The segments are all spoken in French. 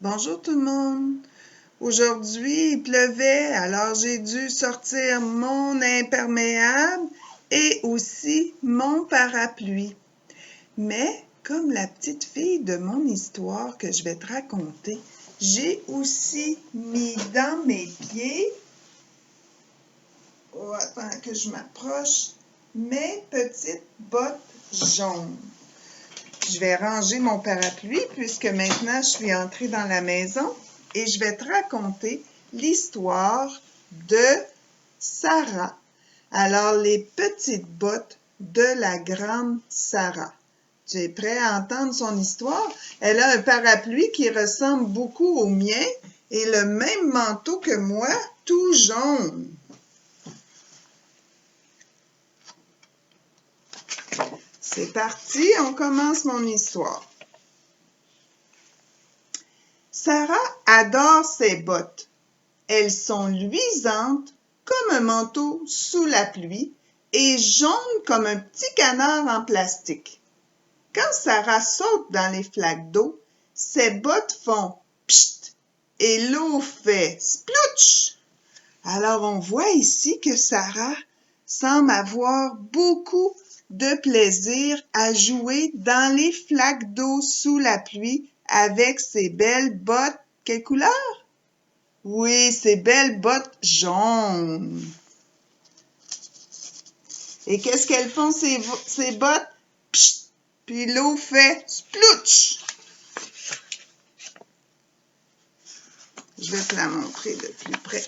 Bonjour tout le monde. Aujourd'hui, il pleuvait, alors j'ai dû sortir mon imperméable et aussi mon parapluie. Mais comme la petite fille de mon histoire que je vais te raconter, j'ai aussi mis dans mes pieds, attends que je m'approche, mes petites bottes jaunes. Je vais ranger mon parapluie puisque maintenant je suis entrée dans la maison et je vais te raconter l'histoire de Sarah. Alors, les petites bottes de la grande Sarah. Tu es prêt à entendre son histoire? Elle a un parapluie qui ressemble beaucoup au mien et le même manteau que moi, tout jaune. C'est parti, on commence mon histoire. Sarah adore ses bottes. Elles sont luisantes comme un manteau sous la pluie et jaunes comme un petit canard en plastique. Quand Sarah saute dans les flaques d'eau, ses bottes font pchit et l'eau fait splouch. Alors on voit ici que Sarah semble avoir beaucoup de plaisir à jouer dans les flaques d'eau sous la pluie avec ses belles bottes. Quelle couleur? Oui, ses belles bottes jaunes. Et qu'est-ce qu'elles font, ces bottes? Pchit! Puis l'eau fait splouch. Je vais te la montrer de plus près.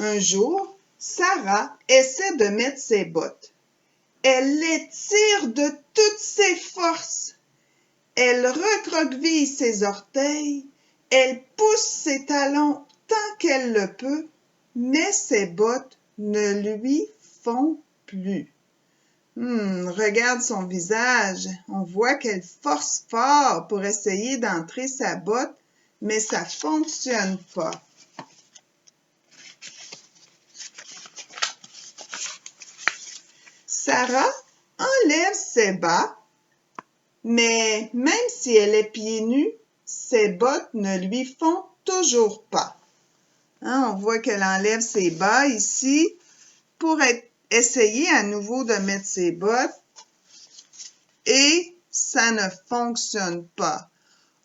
Un jour, Sarah essaie de mettre ses bottes. Elle les tire de toutes ses forces. Elle recroqueville ses orteils. Elle pousse ses talons tant qu'elle le peut, mais ses bottes ne lui font plus. Regarde son visage. On voit qu'elle force fort pour essayer d'entrer sa botte, mais ça fonctionne pas. Sarah enlève ses bas, mais même si elle est pieds nus, ses bottes ne lui font toujours pas. On voit qu'elle enlève ses bas ici pour essayer à nouveau de mettre ses bottes et ça ne fonctionne pas.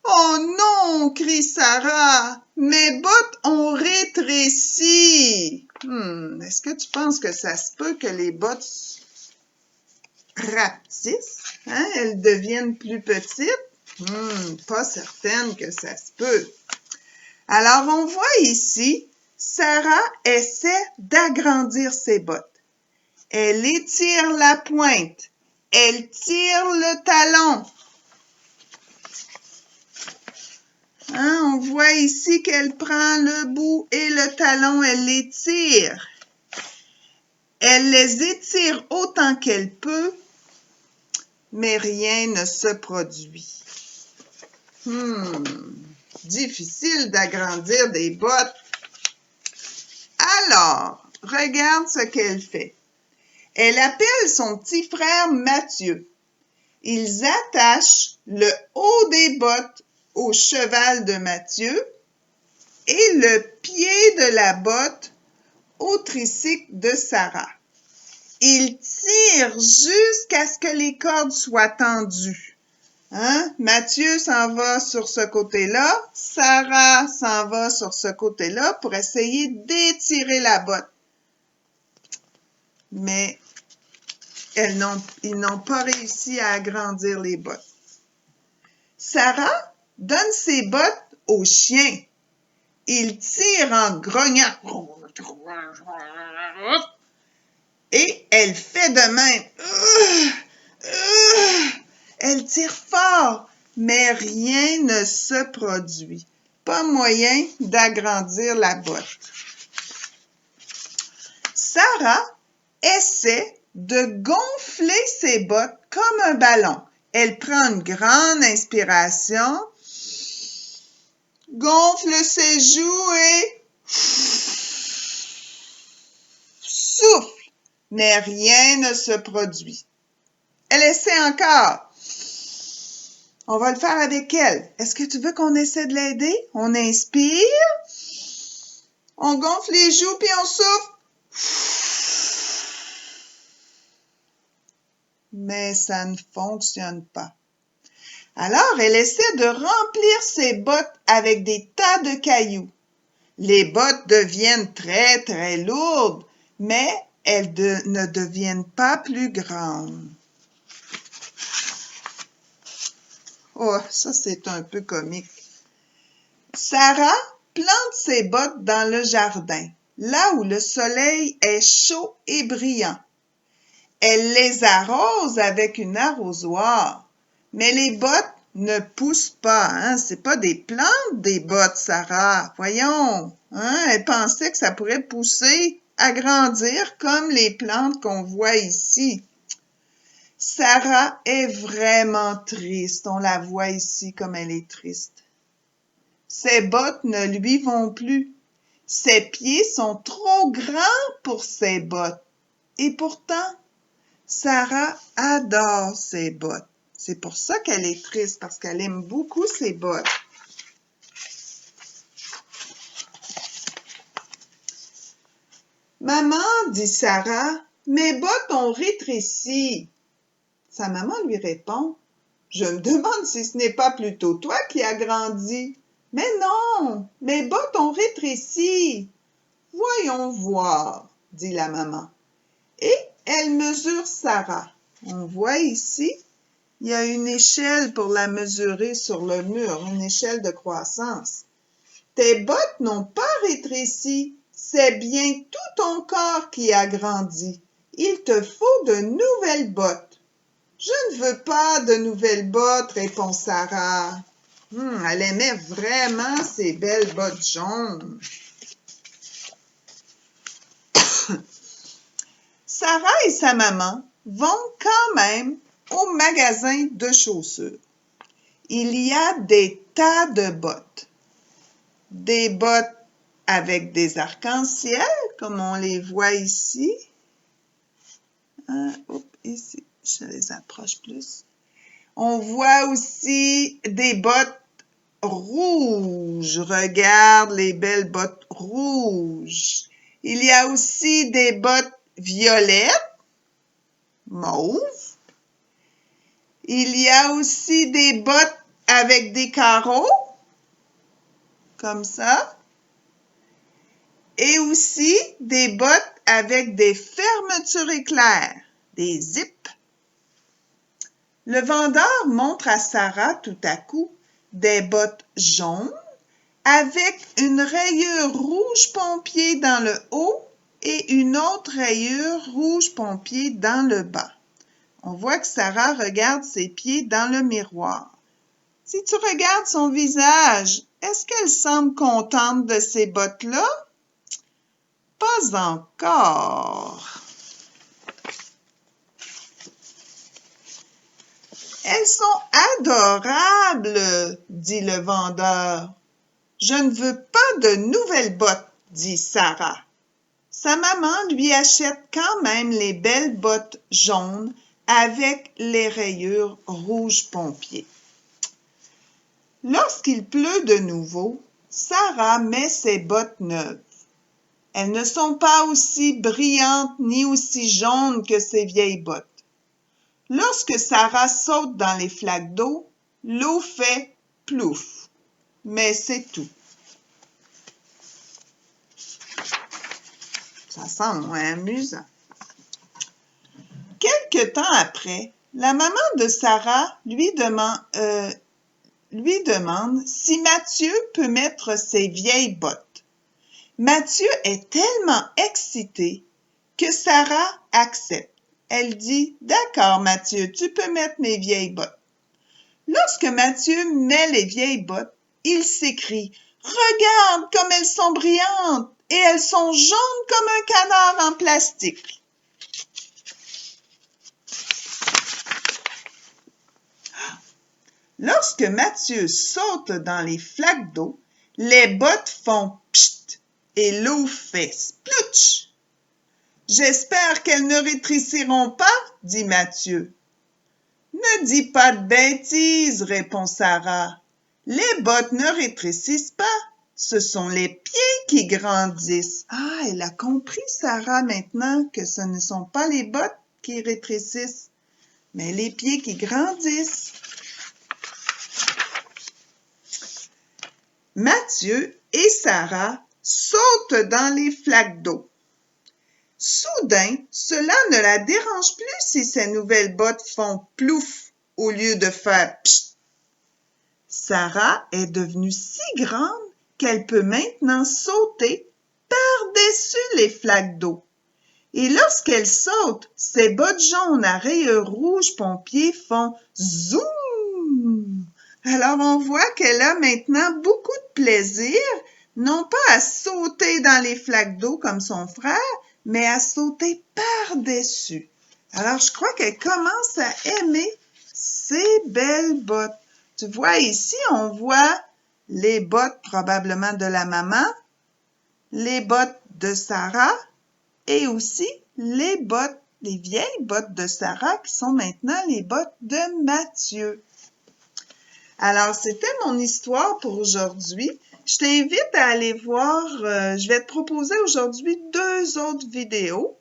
Oh non, crie Sarah, mes bottes ont rétréci. Est-ce que tu penses que ça se peut que les bottes rapetissent? Elles deviennent plus petites? Pas certaine que ça se peut. Alors, on voit ici, Sarah essaie d'agrandir ses bottes. Elle étire la pointe. Elle tire le talon. On voit ici qu'elle prend le bout et le talon, elle les tire. Elle les étire autant qu'elle peut, mais rien ne se produit. Difficile d'agrandir des bottes. Alors, regarde ce qu'elle fait. Elle appelle son petit frère Mathieu. Ils attachent le haut des bottes au cheval de Mathieu et le pied de la botte au tricycle de Sarah. Ils tirent jusqu'à ce que les cordes soient tendues. Mathieu s'en va sur ce côté-là, Sarah s'en va sur ce côté-là pour essayer d'étirer la botte. Mais ils n'ont pas réussi à agrandir les bottes. Sarah donne ses bottes au chien. Il tire en grognant. Et elle fait de même. Elle tire fort, mais rien ne se produit. Pas moyen d'agrandir la botte. Sarah essaie de gonfler ses bottes comme un ballon. Elle prend une grande inspiration, gonfle ses joues et souffle, mais rien ne se produit. Elle essaie encore. On va le faire avec elle. Est-ce que tu veux qu'on essaie de l'aider? On inspire. On gonfle les joues puis on souffle. Mais ça ne fonctionne pas. Alors, elle essaie de remplir ses bottes avec des tas de cailloux. Les bottes deviennent très, très lourdes, mais elles ne deviennent pas plus grandes. Oh, ça c'est un peu comique. Sarah plante ses bottes dans le jardin, là où le soleil est chaud et brillant. Elle les arrose avec une arrosoir, mais les bottes ne poussent pas, hein? C'est pas des plantes, des bottes, Sarah. Voyons, hein? Elle pensait que ça pourrait pousser, agrandir comme les plantes qu'on voit ici. Sarah est vraiment triste. On la voit ici comme elle est triste. Ses bottes ne lui vont plus. Ses pieds sont trop grands pour ses bottes. Et pourtant, Sarah adore ses bottes. C'est pour ça qu'elle est triste, parce qu'elle aime beaucoup ses bottes. Maman, dit Sarah, mes bottes ont rétréci. Sa maman lui répond, je me demande si ce n'est pas plutôt toi qui as grandi. Mais non, mes bottes ont rétréci. Voyons voir, dit la maman. Et elle mesure Sarah. On voit ici, il y a une échelle pour la mesurer sur le mur, une échelle de croissance. Tes bottes n'ont pas rétréci, c'est bien tout ton corps qui a grandi. Il te faut de nouvelles bottes. Je ne veux pas de nouvelles bottes, répond Sarah. Elle aimait vraiment ces belles bottes jaunes. Sarah et sa maman vont quand même au magasin de chaussures. Il y a des tas de bottes. Des bottes avec des arcs-en-ciel, comme on les voit ici. Ici, je les approche plus. On voit aussi des bottes rouges. Regarde les belles bottes rouges. Il y a aussi des bottes violettes, mauves. Il y a aussi des bottes avec des carreaux, comme ça. Et aussi des bottes avec des fermetures éclairs, des zips. Le vendeur montre à Sarah tout à coup des bottes jaunes avec une rayure rouge pompier dans le haut et une autre rayure rouge pompier dans le bas. On voit que Sarah regarde ses pieds dans le miroir. Si tu regardes son visage, est-ce qu'elle semble contente de ces bottes-là? Pas encore. Elles sont adorables, dit le vendeur. Je ne veux pas de nouvelles bottes, dit Sarah. Sa maman lui achète quand même les belles bottes jaunes avec les rayures rouges pompier. Lorsqu'il pleut de nouveau, Sarah met ses bottes neuves. Elles ne sont pas aussi brillantes ni aussi jaunes que ses vieilles bottes. Lorsque Sarah saute dans les flaques d'eau, l'eau fait plouf. Mais c'est tout. Ça semble moins amusant. Quelque temps après, la maman de Sarah lui demande si Mathieu peut mettre ses vieilles bottes. Mathieu est tellement excité que Sarah accepte. Elle dit « D'accord, Mathieu, tu peux mettre mes vieilles bottes. » Lorsque Mathieu met les vieilles bottes, il s'écrie « Regarde comme elles sont brillantes et elles sont jaunes comme un canard en plastique. » Lorsque Mathieu saute dans les flaques d'eau, les bottes font pchit et l'eau fait sploutch. J'espère qu'elles ne rétréciront pas, dit Mathieu. Non, Ne dis pas de bêtises, répond Sarah. Les bottes ne rétrécissent pas. Ce sont les pieds qui grandissent. Ah, elle a compris, Sarah, maintenant, que ce ne sont pas les bottes qui rétrécissent, mais les pieds qui grandissent. Mathieu et Sarah sautent dans les flaques d'eau. Soudain, cela ne la dérange plus si ses nouvelles bottes font plouf au lieu de faire pchit. Sarah est devenue si grande qu'elle peut maintenant sauter par-dessus les flaques d'eau. Et lorsqu'elle saute, ses bottes jaunes à rayures rouges pompiers font zoom. Alors on voit qu'elle a maintenant beaucoup de plaisir, non pas à sauter dans les flaques d'eau comme son frère, mais à sauter par-dessus. Alors je crois qu'elle commence à aimer ses belles bottes. Tu vois ici, on voit les bottes probablement de la maman, les bottes de Sarah et aussi les bottes, les vieilles bottes de Sarah qui sont maintenant les bottes de Mathieu. Alors, c'était mon histoire pour aujourd'hui. Je t'invite à aller voir, je vais te proposer aujourd'hui 2 autres vidéos.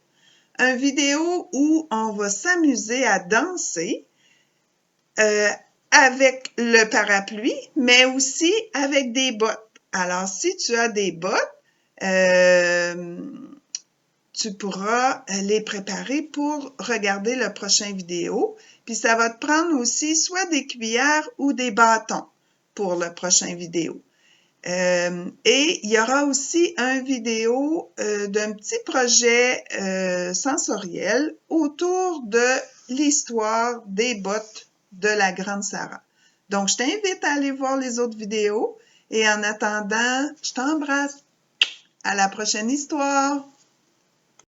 Une vidéo où on va s'amuser à danser avec le parapluie, mais aussi avec des bottes. Alors, si tu as des bottes, tu pourras les préparer pour regarder la prochaine vidéo. Puis ça va te prendre aussi soit des cuillères ou des bâtons pour la prochaine vidéo. Et il y aura aussi une vidéo d'un petit projet sensoriel autour de l'histoire des bottes de la grande Sarah. Donc, je t'invite à aller voir les autres vidéos et en attendant, je t'embrasse. À la prochaine histoire!